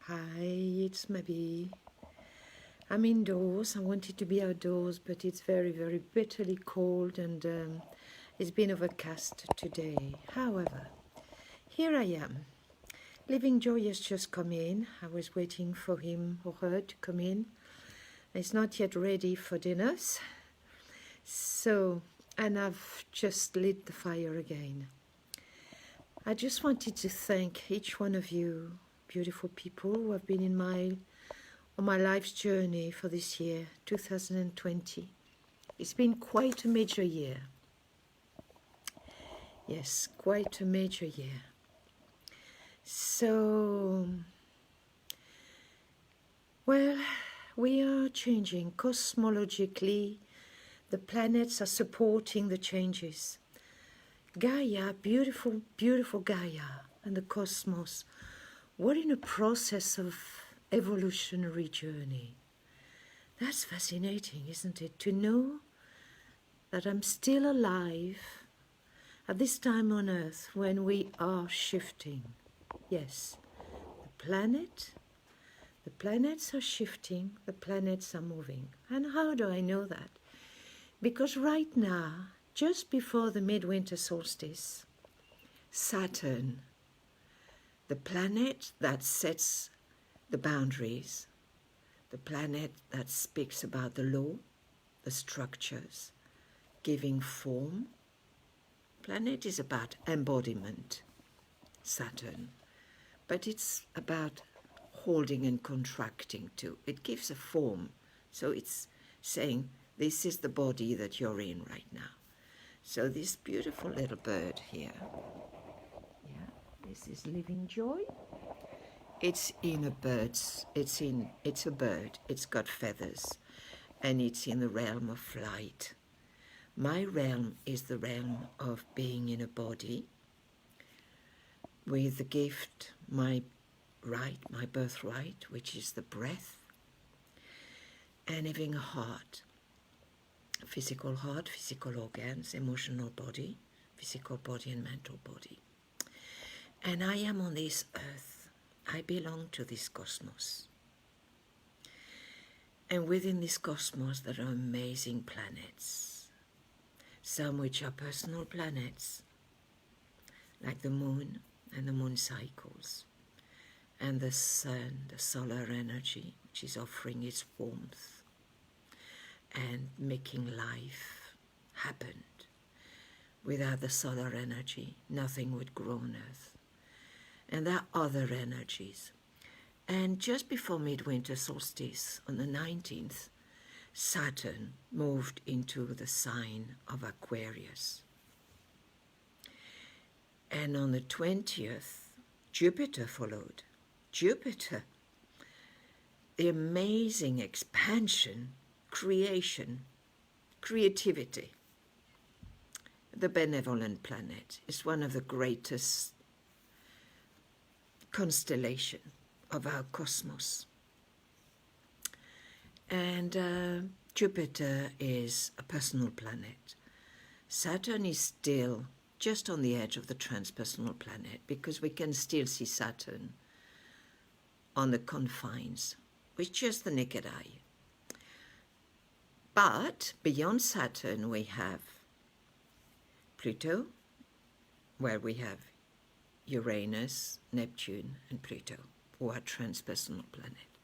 Hi, it's maybe. I'm indoors. I wanted to be outdoors, but it's very, very bitterly cold and it's been overcast today. However, here I am. Living Joy has just come in. I was waiting for him or her to come in. It's not yet ready for dinners. And I've just lit the fire again. I just wanted to thank each one of you, beautiful people who have been on my life's journey for this year, 2020. It's been quite a major year. Yes, quite a major year. So, well, we are changing cosmologically. The planets are supporting the changes. Gaia, beautiful, beautiful Gaia and the cosmos, we're in a process of evolutionary journey. That's fascinating, isn't it? To know that I'm still alive at this time on Earth when we are shifting. Yes, the planets are shifting, the planets are moving. And how do I know that? Because right now, just before the midwinter solstice, Saturn, the planet that sets the boundaries, the planet that speaks about the law, the structures, giving form. Planet is about embodiment, Saturn, but it's about holding and contracting too. It gives a form, so it's saying this is the body that you're in right now. So this beautiful little bird here, this is Living Joy. It's in a bird's, it's a bird, it's got feathers, and it's in the realm of flight. My realm is the realm of being in a body with the gift, my birthright, which is the breath, and having a heart, physical organs, emotional body, physical body and mental body. And I am on this earth. I belong to this cosmos. And within this cosmos there are amazing planets, some which are personal planets, like the moon and the moon cycles, and the sun, the solar energy, which is offering its warmth and making life happen. Without the solar energy, nothing would grow on Earth. And there are other energies. And just before midwinter solstice, on the 19th, Saturn moved into the sign of Aquarius. And on the 20th, Jupiter followed. Jupiter, the amazing expansion, creation, creativity. The benevolent planet is one of the greatest constellation of our cosmos. And Jupiter is a personal planet. Saturn is still just on the edge of the transpersonal planet, because we can still see Saturn on the confines with just the naked eye. But beyond Saturn we have Pluto, where we have Uranus, Neptune, and Pluto, who are transpersonal planets.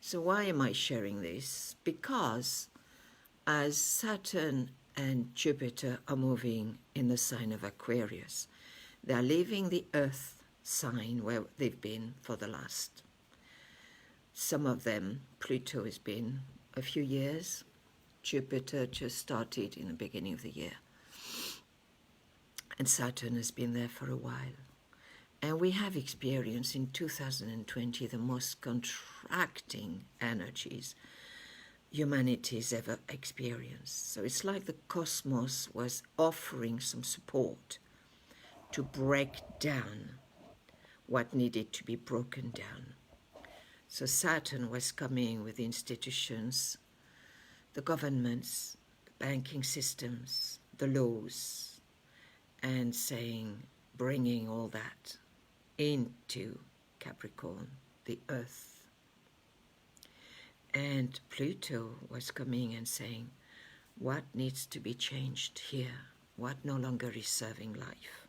So why am I sharing this? Because as Saturn and Jupiter are moving in the sign of Aquarius, they are leaving the Earth sign where they've been for the last, some of them, Pluto has been a few years, Jupiter just started in the beginning of the year, and Saturn has been there for a while. And we have experienced in 2020 the most contracting energies humanity's ever experienced. So it's like the cosmos was offering some support to break down what needed to be broken down. So Saturn was coming with institutions, the governments, the banking systems, the laws, and saying, bringing all that into Capricorn, the earth. And Pluto was coming and saying, what needs to be changed here? What no longer is serving life?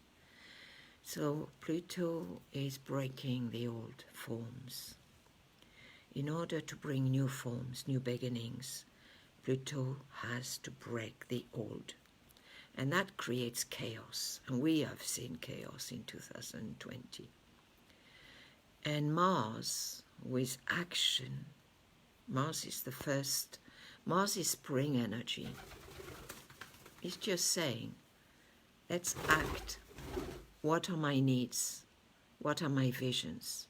So Pluto is breaking the old forms. In order to bring new forms, new beginnings, Pluto has to break the old. And that creates chaos. And we have seen chaos in 2020. And Mars, with action, Mars is the first, Mars is spring energy. It's just saying, let's act. What are my needs? What are my visions?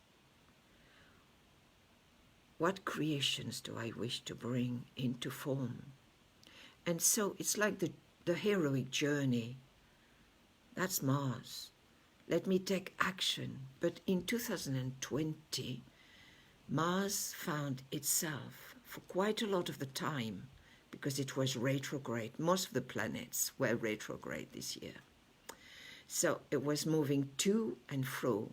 What creations do I wish to bring into form? And so it's like the heroic journey. That's Mars. Let me take action. But in 2020, Mars found itself for quite a lot of the time, because it was retrograde. Most of the planets were retrograde this year. So it was moving to and fro,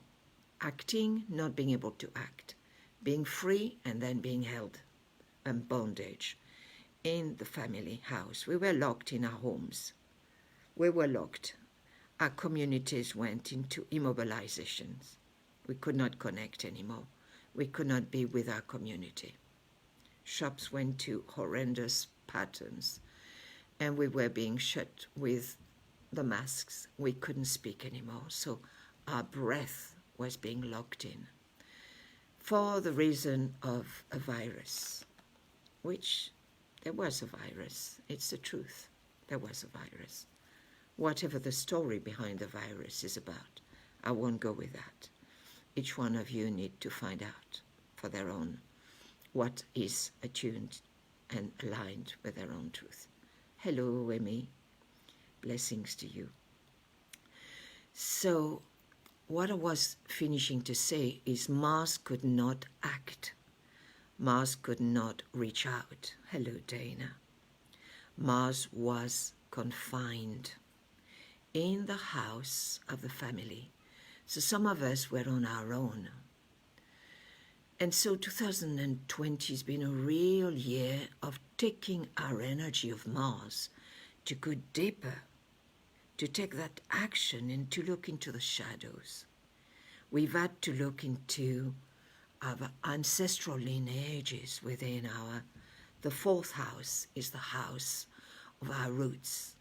acting, not being able to act, being free and then being held in bondage in the family house. We were locked in our homes. We were locked. Our communities went into immobilizations. We could not connect anymore. We could not be with our community. Shops went to horrendous patterns, and we were being shut with the masks. We couldn't speak anymore, so our breath was being locked in for the reason of a virus, which there was a virus. It's the truth. There was a virus. Whatever the story behind the virus is about, I won't go with that. Each one of you need to find out for their own what is attuned and aligned with their own truth. Hello, Emmy. Blessings to you. So, what I was finishing to say is Mars could not act. Mars could not reach out. Hello, Dana. Mars was confined in the house of the family. So some of us were on our own. And so 2020 has been a real year of taking our energy of Mars to go deeper, to take that action and to look into the shadows. We've had to look into our ancestral lineages within the fourth house is the house of our roots.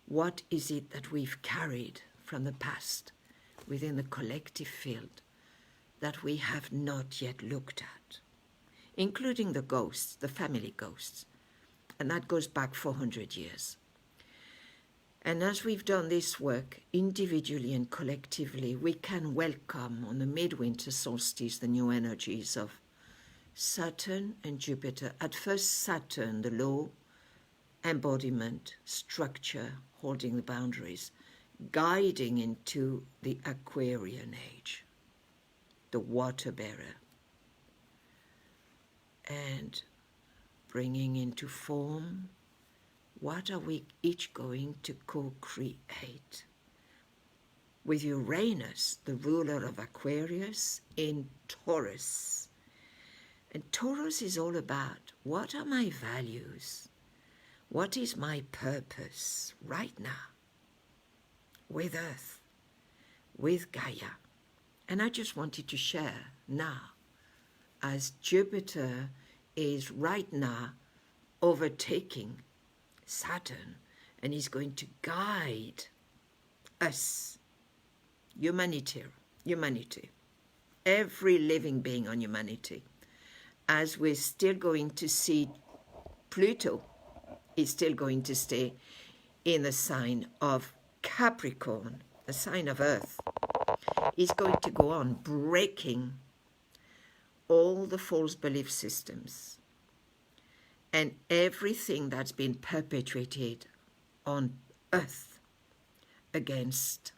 What is it that we've carried from the past within the collective field that we have not yet looked at, including the ghosts, the family ghosts, and that goes back 400 years. And as we've done this work individually and collectively, we can welcome on the midwinter solstice the new energies of Saturn and Jupiter. At first Saturn, the low embodiment, structure, holding the boundaries, guiding into the Aquarian age, the water bearer, and bringing into form what are we each going to co-create with Uranus, the ruler of Aquarius, in Taurus. And Taurus is all about what are my values? What is my purpose right now with Earth, with Gaia? And I just wanted to share now, as Jupiter is right now overtaking Saturn and is going to guide us, humanity, every living being on humanity, as we're still going to see Pluto is still going to stay in the sign of Capricorn, the sign of Earth. Is going to go on breaking all the false belief systems and everything that's been perpetuated on Earth against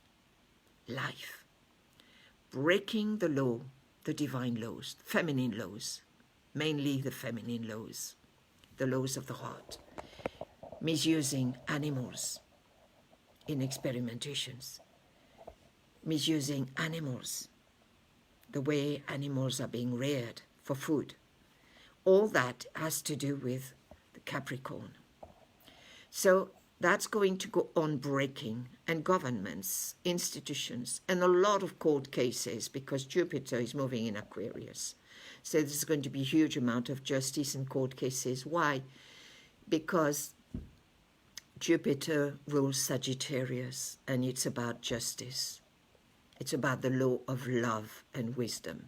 life. Breaking the law, the divine laws, feminine laws, mainly the feminine laws, the laws of the heart, misusing animals in experimentations, misusing animals the way animals are being reared for food. All that has to do with the Capricorn. So that's going to go on breaking, and governments, institutions, and a lot of court cases, because Jupiter is moving in Aquarius. So there's going to be a huge amount of justice and court cases. Why? Because Jupiter rules Sagittarius, and it's about justice. It's about the law of love and wisdom.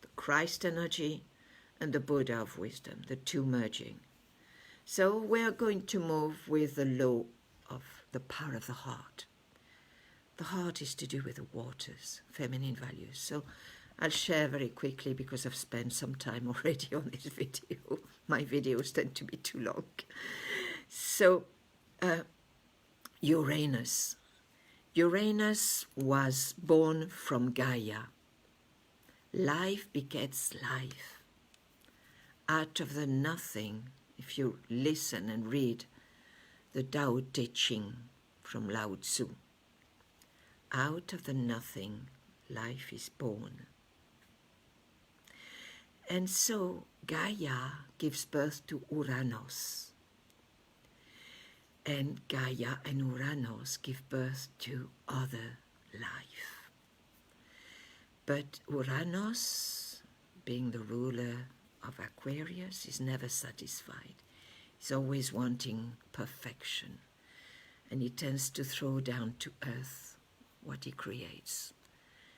The Christ energy and the Buddha of wisdom, the two merging. So we're going to move with the law of the power of the heart. The heart is to do with the waters, feminine values. So I'll share very quickly, because I've spent some time already on this video. My videos tend to be too long. So Uranus. Uranus was born from Gaia. Life begets life. Out of the nothing, if you listen and read the Tao Te Ching from Lao Tzu, out of the nothing, life is born. And so Gaia gives birth to Uranus. And Gaia and Uranus give birth to other life. But Uranus, being the ruler of Aquarius, is never satisfied. He's always wanting perfection. And he tends to throw down to earth what he creates.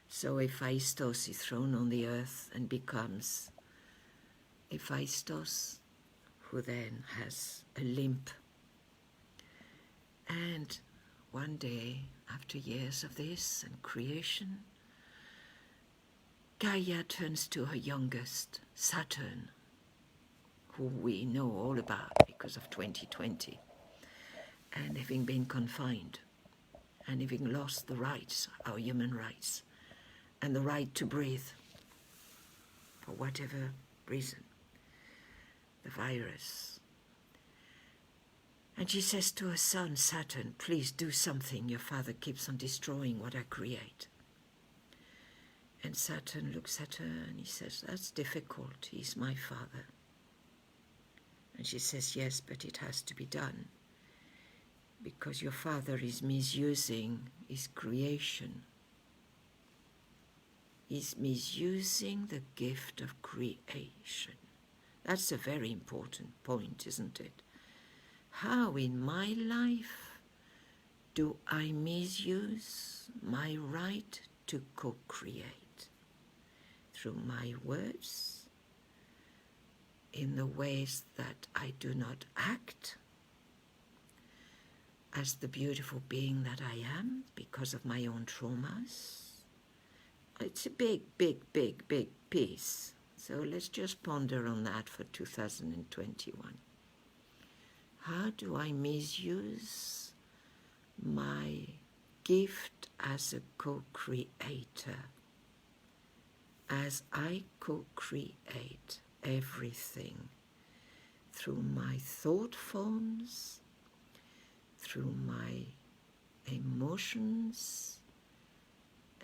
So Hephaestus is thrown on the earth and becomes Hephaestus, who then has a limp. And one day, after years of this and creation, Gaia turns to her youngest, Saturn, who we know all about because of 2020, and having been confined, and having lost the rights, our human rights, and the right to breathe, for whatever reason, the virus. And she says to her son, Saturn, please do something. Your father keeps on destroying what I create. And Saturn looks at her and he says, that's difficult. He's my father. And she says, yes, but it has to be done. Because your father is misusing his creation. He's misusing the gift of creation. That's a very important point, isn't it? How in my life do I misuse my right to co-create? Through my words, in the ways that I do not act as the beautiful being that I am because of my own traumas. It's a big, big, big, big piece. So let's just ponder on that for 2021. How do I misuse my gift as a co-creator, as I co-create everything through my thought forms, through my emotions,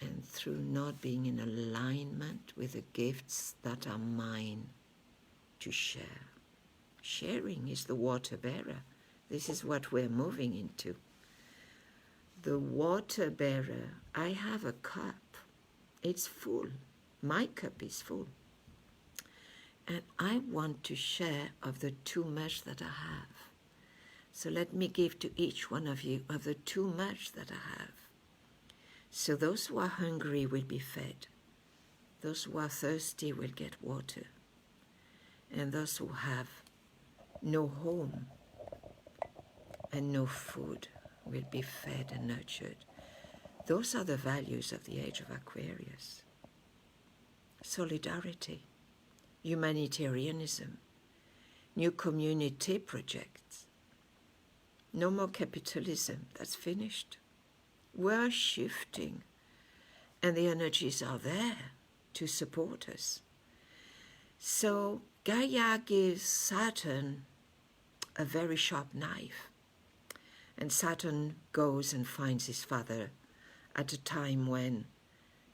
and through not being in alignment with the gifts that are mine to share. Sharing is the water bearer. This is what we're moving into. The water bearer, I have a cup. It's full. My cup is full. And I want to share of the too much that I have. So let me give to each one of you of the too much that I have. So those who are hungry will be fed. Those who are thirsty will get water. And those who have no home and no food will be fed and nurtured. Those are the values of the age of Aquarius. Solidarity, humanitarianism, new community projects. No more capitalism, that's finished. We're shifting, and the energies are there to support us. So Gaia gives Saturn a very sharp knife, and Saturn goes and finds his father at a time when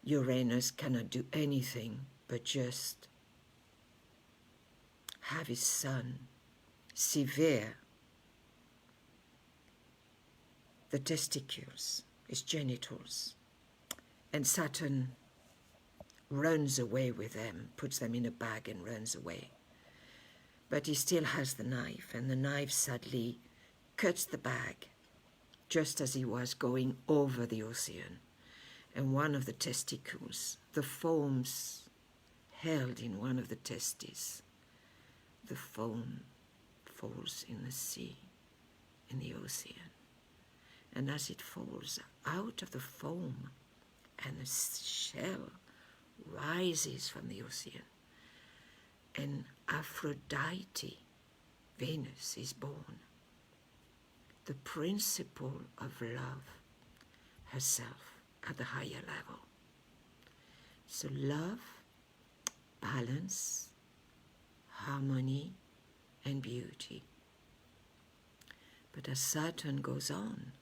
Uranus cannot do anything but just have his sun sever the testicles, his genitals, and Saturn runs away with them, puts them in a bag and runs away. But he still has the knife, and the knife sadly cuts the bag just as he was going over the ocean. And one of the testicles, the foams held in one of the testes, the foam falls in the sea, in the ocean. And as it falls out of the foam and the shell rises from the ocean, and Aphrodite, Venus, is born, the principle of love herself at the higher level. So love, balance, harmony, and beauty. But as Saturn goes on,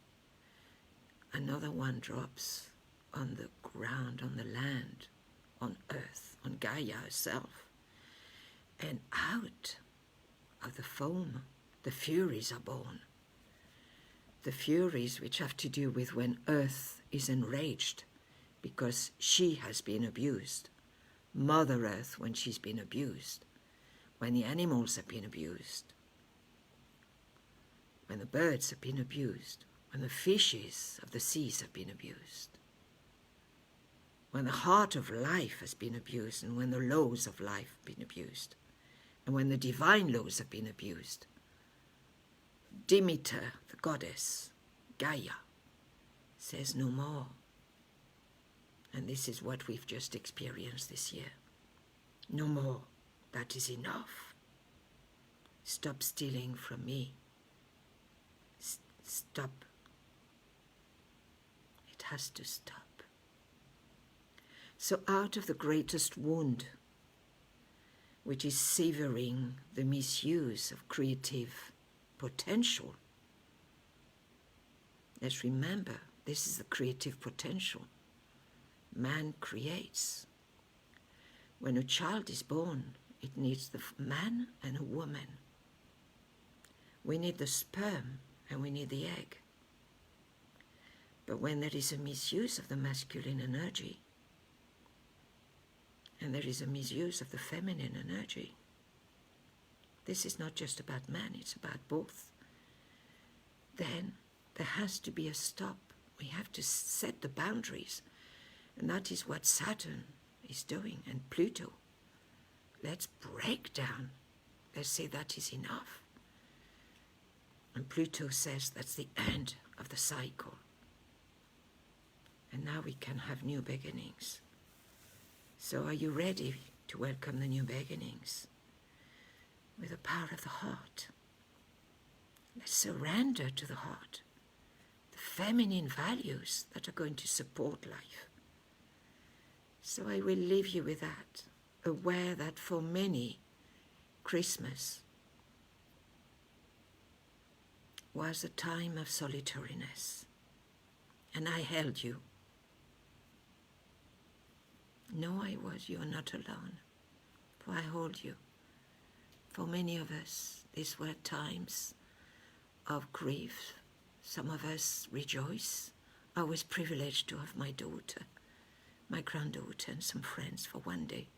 another one drops on the ground, on the land, on Earth, on Gaia herself. And out of the foam, the Furies are born. The Furies, which have to do with when Earth is enraged because she has been abused. Mother Earth when she's been abused. When the animals have been abused. When the birds have been abused. When the fishes of the seas have been abused. When the heart of life has been abused, and when the laws of life have been abused. And when the divine laws have been abused. Demeter, the goddess, Gaia, says no more. And this is what we've just experienced this year. No more. That is enough. Stop stealing from me. Stop. It has to stop. So out of the greatest wound, which is severing the misuse of creative potential, let's remember, this is the creative potential. Man creates. When a child is born, it needs the man and a woman. We need the sperm and we need the egg. But when there is a misuse of the masculine energy, and there is a misuse of the feminine energy, this is not just about man, it's about both. Then there has to be a stop. We have to set the boundaries. And that is what Saturn is doing, and Pluto. Let's break down. Let's say that is enough. And Pluto says that's the end of the cycle. And now we can have new beginnings. So are you ready to welcome the new beginnings? With the power of the heart. Let's surrender to the heart. The feminine values that are going to support life. So I will leave you with that, aware that for many, Christmas was a time of solitariness. And I held you. No, you are not alone, for I hold you. For many of us, these were times of grief. Some of us rejoice. I was privileged to have my daughter, my granddaughter, and some friends for one day.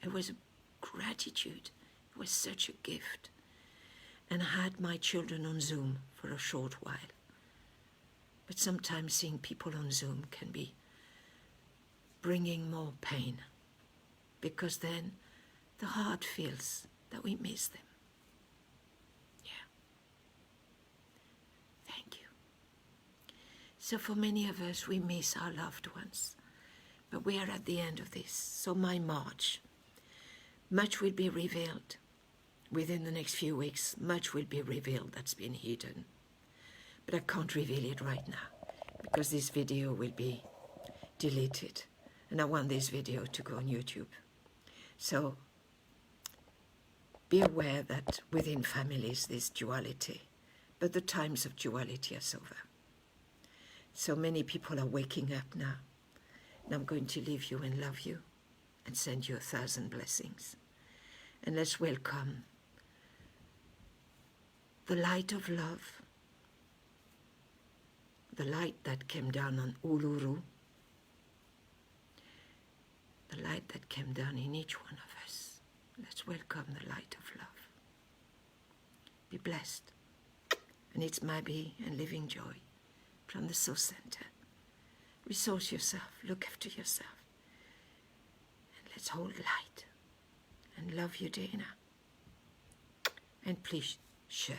It was a gratitude. It was such a gift. And I had my children on Zoom for a short while. But sometimes seeing people on Zoom can be bringing more pain, because then the heart feels that we miss them. Yeah. Thank you. So for many of us, we miss our loved ones, but we are at the end of this. So my March, much will be revealed within the next few weeks. Much will be revealed that's been hidden, but I can't reveal it right now because this video will be deleted. And I want this video to go on YouTube. So be aware that within families there's duality, but the times of duality are over. So many people are waking up now And I'm going to leave you and love you and send you 1,000 blessings. And let's welcome the light of love, the light that came down on Uluru, the light that came down in each one of us. Let's welcome the light of love. Be blessed. And it's my be and living joy from the Soul Center. Resource yourself, look after yourself. And let's hold light and love you, Dana. And please share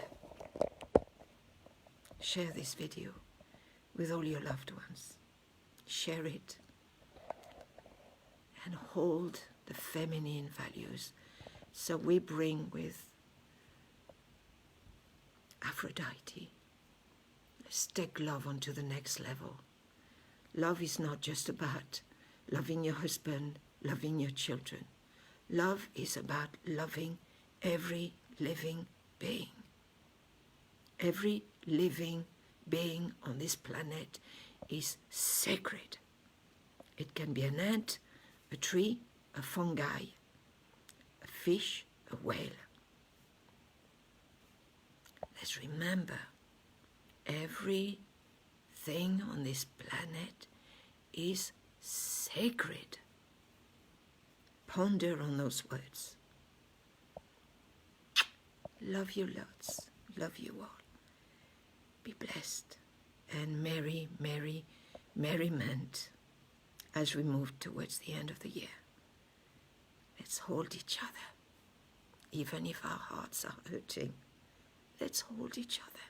this video with all your loved ones. Share it and hold the feminine values. So we bring with Aphrodite. Let's take love onto the next level. Love is not just about loving your husband, loving your children. Love is about loving every living being. Every living being on this planet is sacred. It can be an ant, a tree, a fungi, a fish, a whale. Let's remember, everything on this planet is sacred. Ponder on those words. Love you lots. Love you all. Be blessed and merry, merry, merriment as we move towards the end of the year. Let's hold each other, even if our hearts are hurting. Let's hold each other.